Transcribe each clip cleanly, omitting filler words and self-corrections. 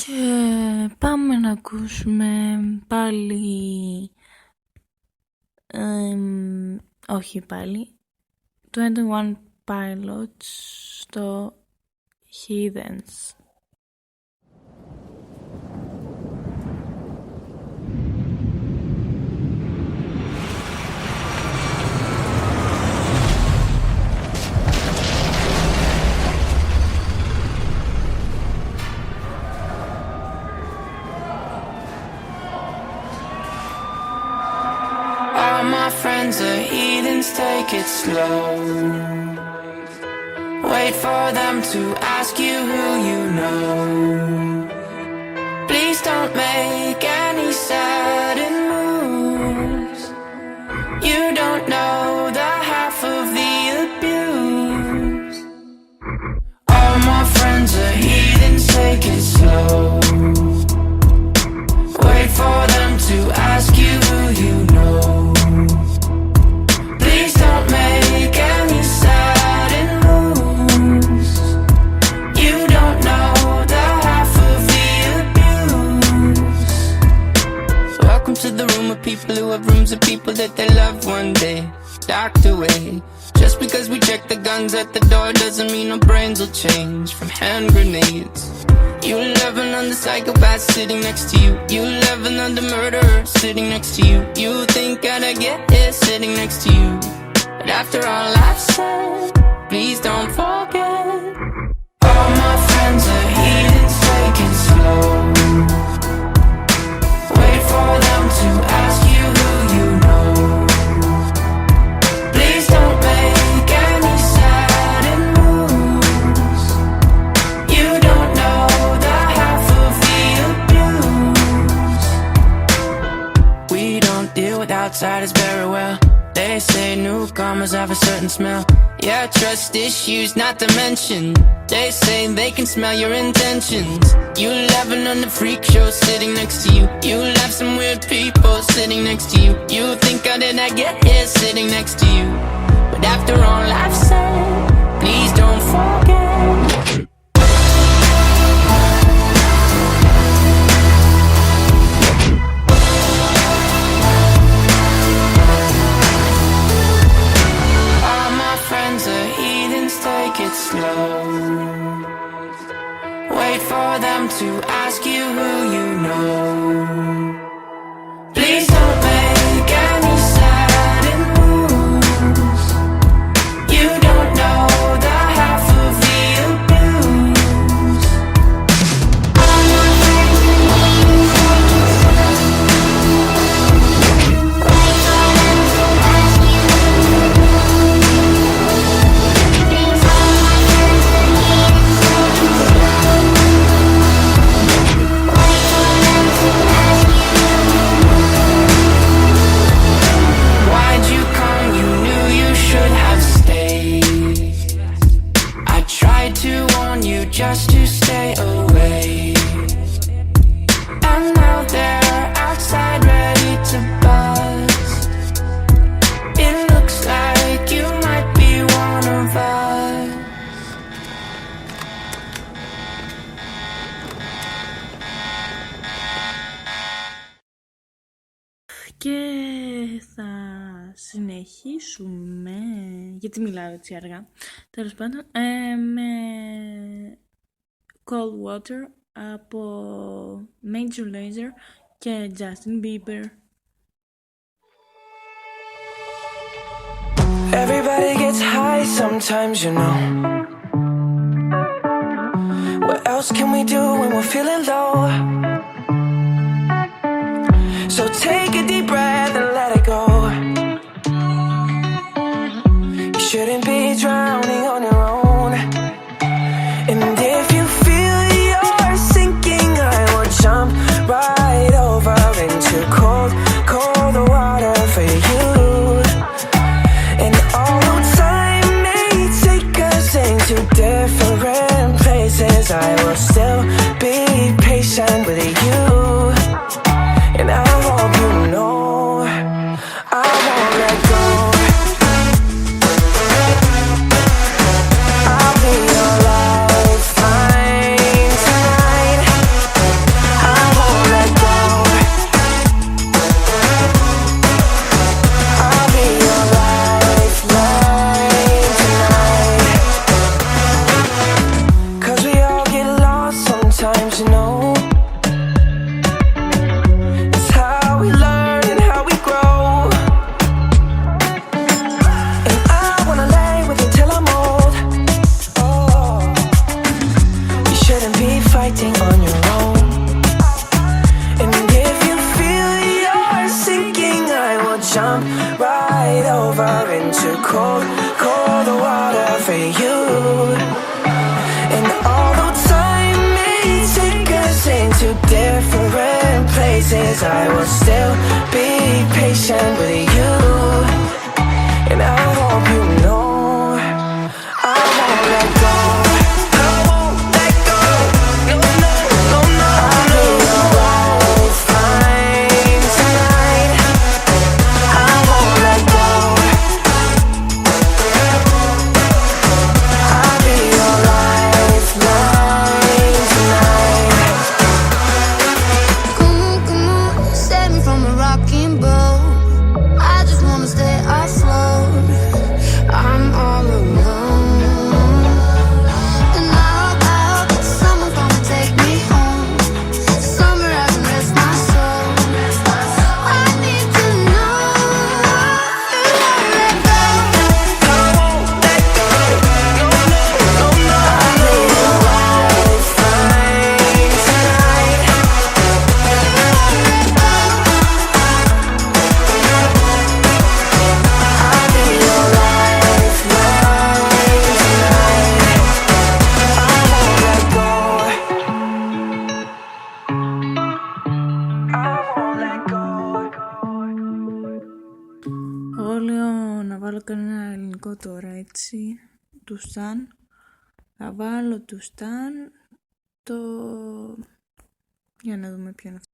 Και πάμε να ακούσουμε πάλι, όχι πάλι, 21 Pilots στο Heathens. All my friends are heathens, take it slow. Wait for them to ask you who you know. Please don't make any sudden moves. You don't know the half of the abuse. All my friends are heathens, take it slow. Wait for them to ask you who you know. Please don't make any sudden moves. You don't know the half of the abuse. Welcome to the room of people who have rooms of people that they loved one day docked away. Just because we check the guns at the door doesn't mean our brains will change from hand grenades. You loving on the psychopath sitting next to you. You loving on the murderer sitting next to you. You think I'd get here sitting next to you. But after all I've said, please don't forget. All my friends are heathens, take it slow. Wait for them to ask you who you know. Please don't make any sudden moves. You don't know the half of the abuse. We don't deal with outsiders very well. They say newcomers have a certain smell. Yeah, trust issues not to mention. They say they can smell your intentions. You laughing on the freak show sitting next to you. You love some weird people sitting next to you. You think how did I get here sitting next to you. But after all I've said, please don't forget. All my friends are heathens, take it slow. Wait for them to ask you who you know. Please don't make any sudden moves. You don't know the half of the abuse. All my friends are heathens, take it slow. Wait for them to ask you who you know. Please, all my friends are heathens, take it slow. Wait for them to ask you who you know. Why'd you come? You knew you should have stayed. I tried to warn you just to stay away. And now they're outside ready to bust. It looks like you might be one of us. Και θα συνεχίσουμε, γιατί μιλάω έτσι αργά, τέλος πάντων, με Cold Water από Major Lazer και Justin Bieber. Everybody gets high sometimes, you know. What else can we do when we're feeling low? So take a deep breath and let it go. You shouldn't be drowning on your own. And if you feel you're sinking, I will jump right over into cold, cold water for you. And although time may take us into different places, I will still be patient with you. And I hope you know I won't let go. I'll be your lifeline tonight. connection with you. And I hope you know I won't let go. I won't let go. No, no, no, no. I'll be your lifeline tonight. I won't let go. I'll be your lifeline tonight. Come on, save me from a rocking boat. I just wanna stay afloat. I'm all alone. And I hope someone's gonna take me home. Somewhere I can rest my soul. I need to know you won't let go. I won't let go. No, no, no, no. I'll be your lifeline tonight. I'll be your lifeline tonight. I won't let go. I won't let go. Εγώ λέω να βάλω κανένα ελληνικό τώρα, έτσι, του Σταν. Θα βάλω του Σταν το... Για να δούμε ποιο είναι αυτό.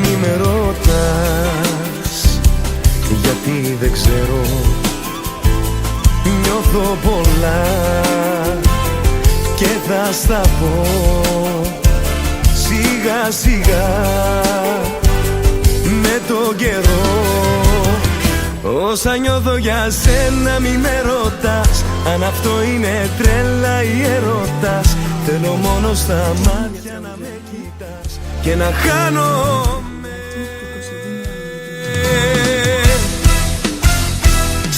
Μη με ρωτάς, γιατί δεν ξέρω. Νιώθω πολλά και θα στα πω σιγά σιγά με τον καιρό. Όσα νιώθω για σένα μη με ρωτάς, αν αυτό είναι τρέλα ή έρωτας. Θέλω μόνο στα μάτια να με κοιτάς και να χάνομαι.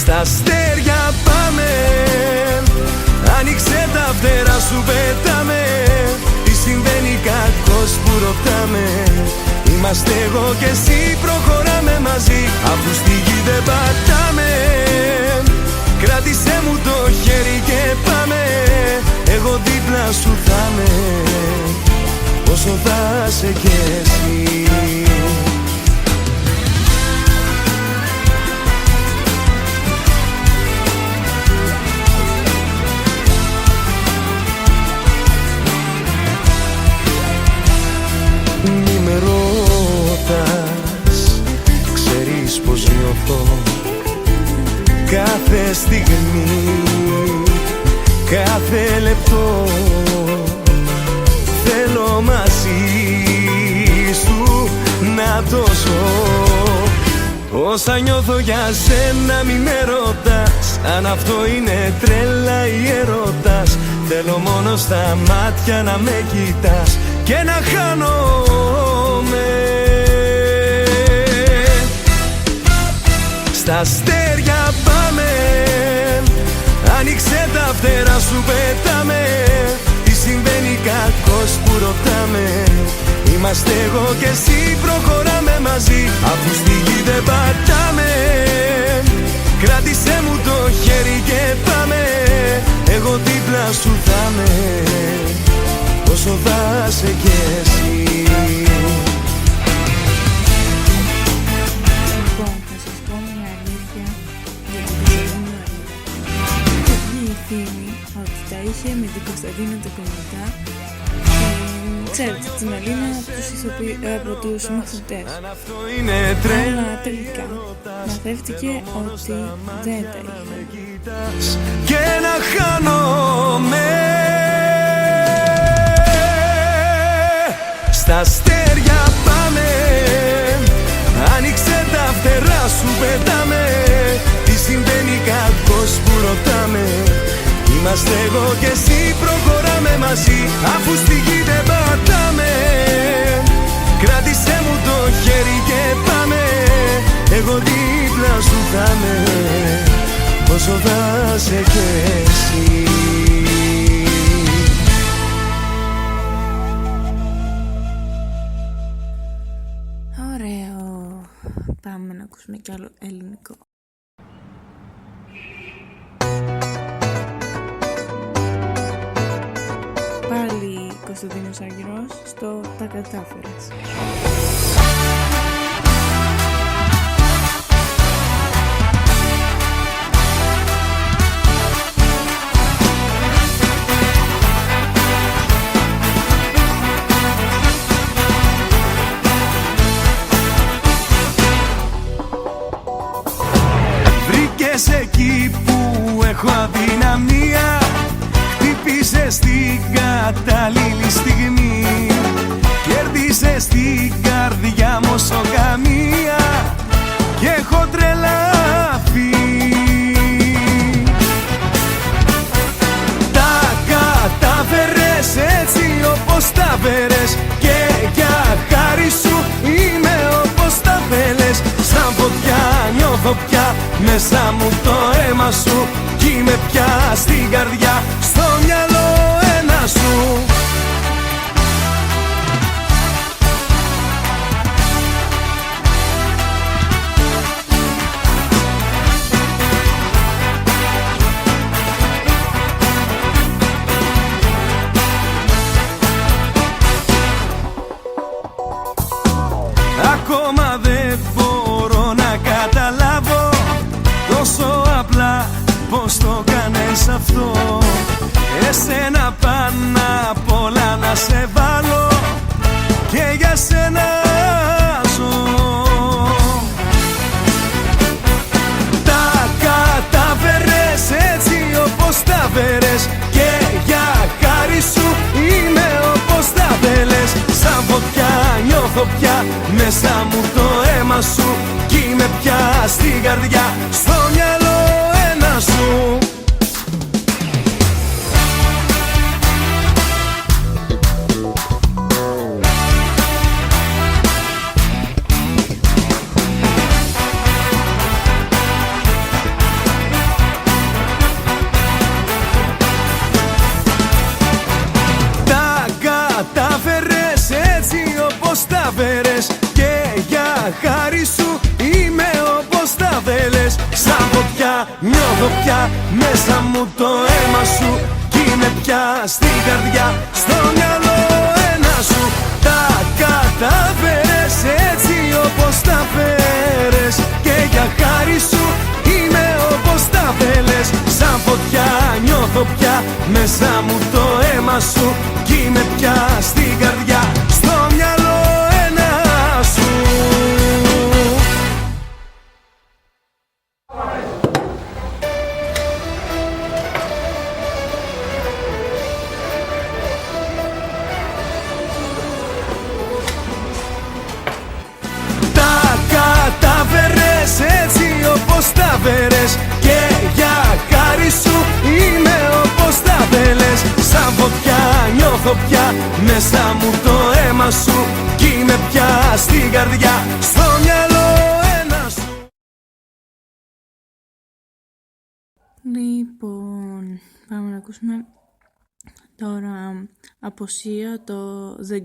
Στα αστέρια πάμε, άνοιξε τα φτερά σου πετάμε. Τι συμβαίνει κακός που ρωτάμε. Είμαστε εγώ και εσύ, προχωράμε μαζί, αφού στη γη δεν πατάμε. Κράτησέ μου το χέρι και πάμε, εγώ δίπλα σου θα είμαι, όσο θα σε κι εσύ. Μη με ρωτάς, ξέρεις πως νιώθω κάθε στιγμή, κάθε λεπτό. Θέλω μαζί σου να το ζω. Όσα νιώθω για σένα μη με ρωτάς, αν αυτό είναι τρέλα ή έρωτας. Θέλω μόνο στα μάτια να με κοιτάς και να χάνομαι. Στα αστέρια πάμε, άνοιξε τα φτερά σου πετάμε. Τι συμβαίνει κακός που ρωτάμε. Είμαστε εγώ και εσύ, προχωράμε μαζί, αφού στη γη δεν πατάμε. Κράτησέ μου το χέρι και πάμε, εγώ δίπλα σου θα είμαι, όσο θα σε κι εσύ. Λοιπόν, θα σας πω μια αλήθεια για την Κωνσταντίνα Αρνίδα. Είχε βγει η φήμη ότι τα είχε με την Κωνσταντίνα το κομματά. Ξέρετε, την Αλίνα από τους μαθητές. Αλλά τελικά μαθεύτηκε ότι δεν τα είχε. Και να χάνομαι. Στα αστέρια πάμε, άνοιξε τα φτερά σου πετάμε. Τι συμβαίνει κακός που ρωτάμε. Είμαστε εγώ και εσύ, προχωράμε μαζί, αφού στη γη δεν πατάμε. Κράτησέ μου το χέρι και πάμε, εγώ δίπλα σου θα είμαι, όσο θα σε κι εσύ. Ωραίο. Πάμε να ακούσουμε κι άλλο ελληνικό. Πάλι Κωνσταντίνος Άργυρος στο «Τα κατάφερες». Βρήκες εκεί που έχω αδυναμία, χτύπησες την κατάλληλη στιγμή, κέρδισες την καρδιά μου όσο καμία και έχω τρελαθεί. Τα κατάφερες έτσι όπως τα φέρες και για χάρη σου είμαι όπως τα θέλες. Σαν φωτιά νιώθω πια μέσα μου το αίμα σου κι είμαι πια στην καρδιά, στο μυαλό ένα σου. Ακόμα δεν μπορώ να καταλάβω τόσο απλά πως το κάνεις αυτό. Εσένα πάνω απ' όλα να σε βάλω και για σένα ζω. Τα κατάφερες έτσι όπως τα φέρες και για χάρη σου είμαι όπως τα θέλες. Σαν φωτιά νιώθω πια μέσα μου το αίμα σου κι είμαι πια στην καρδιά, στο μυαλό ένα σου. Τα κατάφερες έτσι όπως τα φέρες και για χάρη σου είμαι όπως τα θέλες. Σαν φωτιά νιώθω πια μέσα μου το αίμα σου κι είμαι πια στην καρδιά, στο μυαλό ένα σου. Τα κατάφερες έτσι όπως τα φέρες και για χάρη σου είμαι όπως τα θέλες. Σαν φωτιά νιώθω πια μέσα μου το αίμα σου κι είμαι πια στην καρδιά, στο μυαλό ένα σου. Τα κατάφερες έτσι όπως τα φέρες και για χάρη σου είμαι όπως τα θέλες. Σαν φωτιά νιώθω πια μέσα μου το αίμα σου κι είμαι πια στην καρδιά, στο μυαλό ένα σου. Λοιπόν, πάμε να ακούσουμε τώρα Αποσία, το The